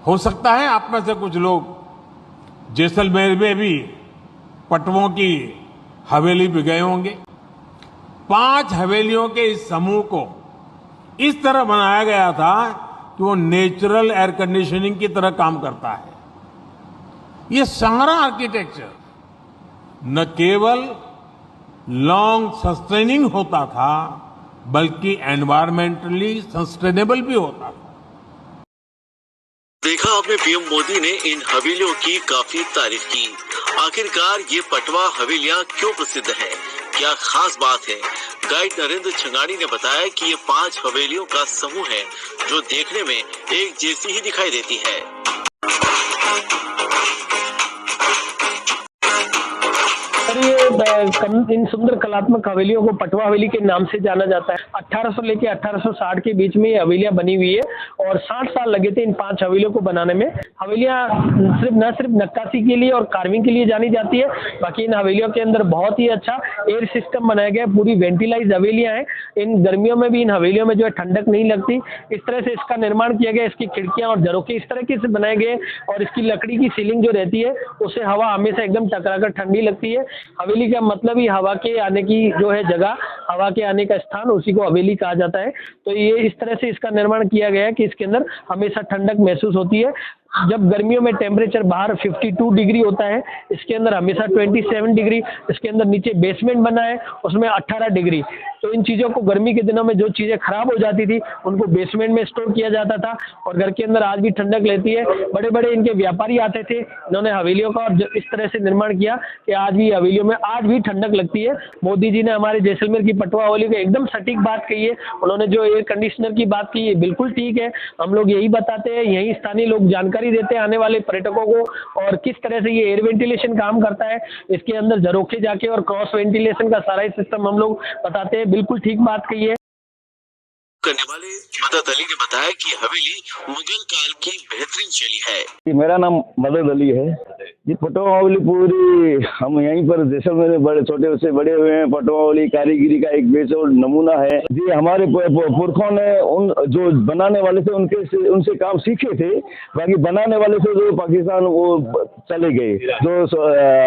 हो सकता है आप में से कुछ लोग जैसलमेर में भी पटवों की हवेली भी गए होंगे। 5 हवेलियों के इस समूह को इस तरह बनाया गया था कि वो नेचुरल एयर कंडीशनिंग की तरह काम करता है। ये सारा आर्किटेक्चर न केवल लॉन्ग सस्टेनिंग होता था बल्कि एनवायरमेंटली सस्टेनेबल भी होता था। देखा आपने, पीएम मोदी ने इन हवेलियों की काफी तारीफ की। आखिरकार ये पटवा हवेलियां क्यों प्रसिद्ध हैं? क्या खास बात है? गाइड नरेंद्र छंगानी ने बताया कि ये 5 हवेलियों का समूह है जो देखने में एक जैसी ही दिखाई देती है। इन सुंदर कलात्मक हवेलियों को पटवा हवेली के नाम से जाना जाता है। 1800 लेके 1860 के बीच में ये हवेलियां बनी हुई है और 60 साल लगे थे इन 5 हवेलियों को बनाने में। हवेलियां न सिर्फ नक्काशी के लिए और कार्विंग के लिए जानी जाती है, बाकी इन हवेलियों के अंदर बहुत ही अच्छा एयर सिस्टम बनाया गया है। पूरी वेंटिलाइज हवेलियां हैं। इन गर्मियों में भी इन हवेलियों में जो है ठंडक नहीं लगती, इस तरह से इसका निर्माण किया गया। इसकी खिड़कियां और झरोखे इस तरह से बनाए गए और इसकी लकड़ी की सीलिंग जो रहती है उससे हवा हमेशा एकदम टकराकर ठंडी लगती है। हवेली का मतलब ही हवा के आने की जो है जगह, हवा के आने का स्थान, उसी को हवेली कहा जाता है। तो ये इस तरह से इसका निर्माण किया गया है कि इसके अंदर हमेशा ठंडक महसूस होती है। जब गर्मियों में टेम्परेचर बाहर 52 डिग्री होता है, इसके अंदर हमेशा 27 डिग्री। इसके अंदर नीचे बेसमेंट बना है, उसमें 18 डिग्री। तो इन चीज़ों को गर्मी के दिनों में जो चीज़ें खराब हो जाती थी उनको बेसमेंट में स्टोर किया जाता था और घर के अंदर आज भी ठंडक लेती है। बड़े बड़े इनके व्यापारी आते थे, इन्होंने हवेलियों का इस तरह से निर्माण किया कि आज भी हवेलियों में आज भी ठंडक लगती है। मोदी जी ने हमारे जैसलमेर की पटवा हवेली को एकदम सटीक बात कही है। उन्होंने जो एयर कंडीशनर की बात की है बिल्कुल ठीक है। हम लोग यही बताते हैं, यही स्थानीय लोग जानकारी देते हैं आने वाले पर्यटकों को और किस तरह से ये एयर वेंटिलेशन काम करता है। इसके अंदर झरोखे जाके और क्रॉस वेंटिलेशन का सारा सिस्टम हम लोग बताते हैं। बिल्कुल ठीक बात कही है। करने वाले मदद अली ने बताया कि हवेली मुगल काल की बेहतरीन शैली है। मेरा नाम मदद अली है जी। पटवा हवेली पूरी हम यहीं पर जैसलमेर में बड़े छोटे से बड़े हुए हैं। पटवा हवेली कारीगरी का एक बेजोड़ नमूना है जी। हमारे पुरखों ने उन जो बनाने वाले थे उनसे काम सीखे थे। बाकी बनाने वाले थे जो पाकिस्तान वो चले गए, जो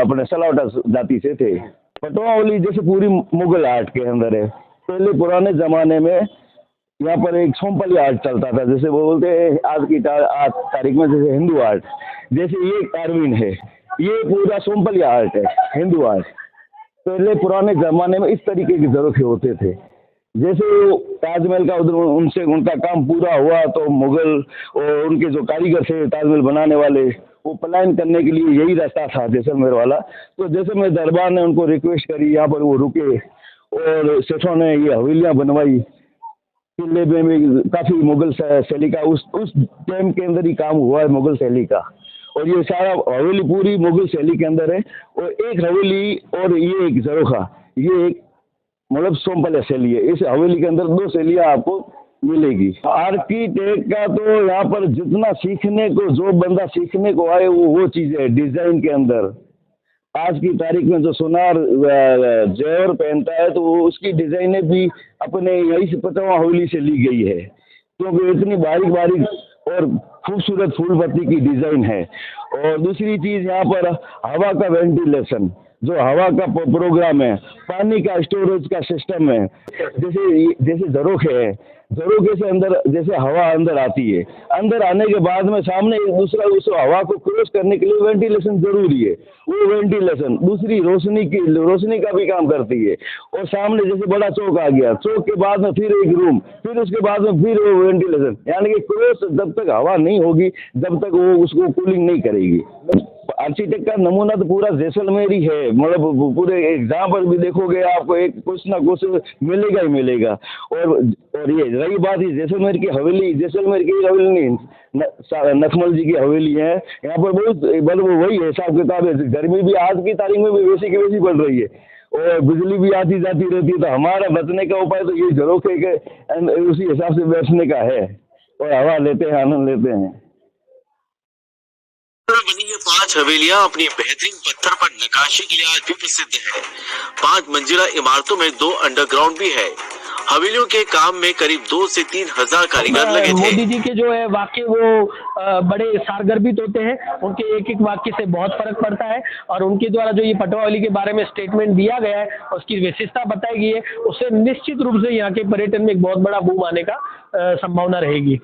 अपने सलावटा जाति से थे। पटवा हवेली जैसे पूरी मुगल आर्ट के अंदर है। पहले पुराने जमाने में यहाँ पर एक सोमपली आर्ट चलता था, जैसे वो बोलते हैं आज की तारीख में जैसे हिंदू आर्ट, जैसे ये कार्विन है, ये पूरा सोमपली आर्ट है, हिंदू आर्ट। पहले पुराने जमाने में इस तरीके के झरोखे होते थे। जैसे ताजमहल का उधर उनसे उनका काम पूरा हुआ तो मुगल और उनके जो कारीगर थे ताजमहल बनाने वाले, वो पलायन करने के लिए यही रास्ता था जैसलमेर वाला। तो जैसलमेर दरबार ने उनको रिक्वेस्ट करी, यहाँ पर वो रुके और सेठों ने ये हवेलियाँ बनवाई। किले में काफी मुगल शैली का उस टाइम के अंदर ही काम हुआ है, मुगल शैली का। और ये सारा हवेली पूरी मुगल शैली के अंदर है। और एक हवेली और ये एक झरोखा, ये एक मतलब सोमपली शैली है। इस हवेली के अंदर 2 शैलियाँ आपको मिलेगी। आर्किटेक्ट का तो यहाँ पर जितना सीखने को, जो बंदा सीखने को आए वो चीज़ है डिजाइन के अंदर। आज की तारीख में जो सोनार जेवर पहनता है तो वो उसकी डिजाइनें भी अपने यही से पटवा हवेली से ली गई है, क्योंकि इतनी बारीक बारीक और खूबसूरत फूल पत्ती की डिजाइन है। और दूसरी चीज यहाँ पर हवा का वेंटिलेशन, जो हवा का प्रोग्राम है, पानी का स्टोरेज का सिस्टम है। जैसे झरोखे है, झरोखे से अंदर जैसे हवा अंदर आती है, अंदर आने के बाद में सामने दूसरा उस हवा को क्रॉस करने के लिए वेंटिलेशन जरूरी है। वो वेंटिलेशन दूसरी रोशनी का भी काम करती है। और सामने जैसे बड़ा चौक आ गया, चौक के बाद में फिर एक रूम, फिर उसके बाद में फिर वो वेंटिलेशन, यानी कि क्रॉस जब तक हवा नहीं होगी जब तक वो उसको कूलिंग नहीं करेगी। आर्किटेक्ट का नमूना तो पूरा जैसलमेर ही है। मतलब पूरे जहाँ पर भी देखोगे आपको एक कुछ ना कुछ मिलेगा ही मिलेगा। और ये रही बात ही जैसलमेर की हवेली, जैसलमेर की हवेली नहीं, नखमल जी की हवेली है। यहाँ पर बहुत मतलब वही हिसाब किताब है। गर्मी भी आज की तारीख में भी वैसी की वैसी पड़ रही है और बिजली भी आती जाती रहती है। तो हमारा बचने का उपाय तो ये झरोखे के उसी हिसाब से बैठने का है और हवा लेते हैं, आनंद लेते हैं। बनी ये 5 हवेलियां अपनी बेहतरीन पत्थर पर नक्काशी के लिए आज भी प्रसिद्ध है। 5 मंजिला इमारतों में 2 अंडरग्राउंड भी है। हवेलियों के काम में करीब 2 से 3 हजार कारीगर लगे थे। मोदी जी के जो है वाक्य वो बड़े सारगर्भित होते हैं, उनके एक एक वाक्य से बहुत फर्क पड़ता है और उनके द्वारा जो ये पटवा हवेली के बारे में स्टेटमेंट दिया गया है, उसकी विशेषता बताई गई है, उससे निश्चित रूप से यहाँ के पर्यटन में एक बहुत बड़ा बूम आने का संभावना रहेगी।